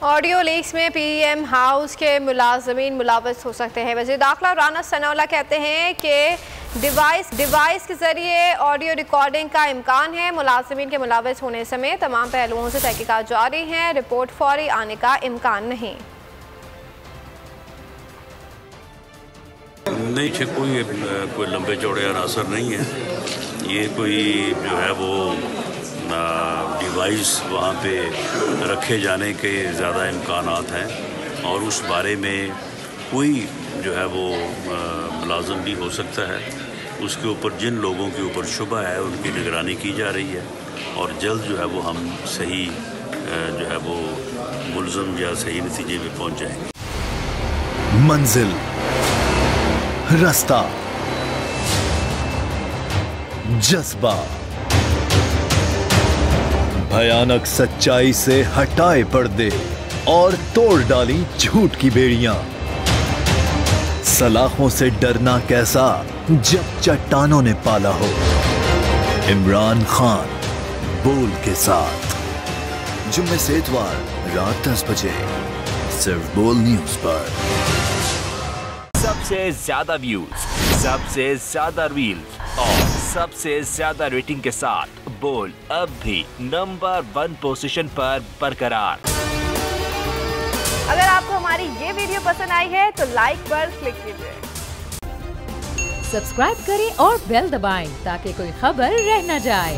Audio leaks में PM house के मुलाजमीन मुलव्वस हो सकते हैं। वज़ीर दाखिला राना सनाउल्लाह कहते हैं कि डिवाइस के जरिए ऑडियो रिकॉर्डिंग का इम्कान है। मुलाजमीन के मुलव्वस होने समेत तमाम पहलुओं से तहकीकात जारी हैं। रिपोर्ट फौरी आने का इम्कान नहीं। कोई लंबे चौड़े अनासर नहीं है। ये कोई जो है वो डिवाइस वहाँ पे रखे जाने के ज़्यादा इम्कानात हैं और उस बारे में कोई जो है वो मुलाज़िम भी हो सकता है। उसके ऊपर जिन लोगों के ऊपर शुबा है उनकी निगरानी की जा रही है और जल्द जो है वो हम सही जो है वो मुल्ज़िम या सही नतीजे पे पहुँच जाएंगे। मंजिल, रास्ता, जज्बा, भयानक सच्चाई से हटाए पर्दे और तोड़ डाली झूठ की बेड़ियां। सलाखों से डरना कैसा जब चट्टानों ने पाला हो। इमरान खान बोल के साथ जुम्मे से इतवार रात 10 बजे सिर्फ बोल न्यूज पर। सबसे ज्यादा व्यूज, सबसे ज्यादा रील्स और सबसे ज्यादा रेटिंग के साथ बोल अब भी नंबर 1 पोजीशन पर बरकरार। अगर आपको हमारी ये वीडियो पसंद आई है तो लाइक पर क्लिक कीजिए, सब्सक्राइब करें और बेल दबाएं ताकि कोई खबर रह न जाए।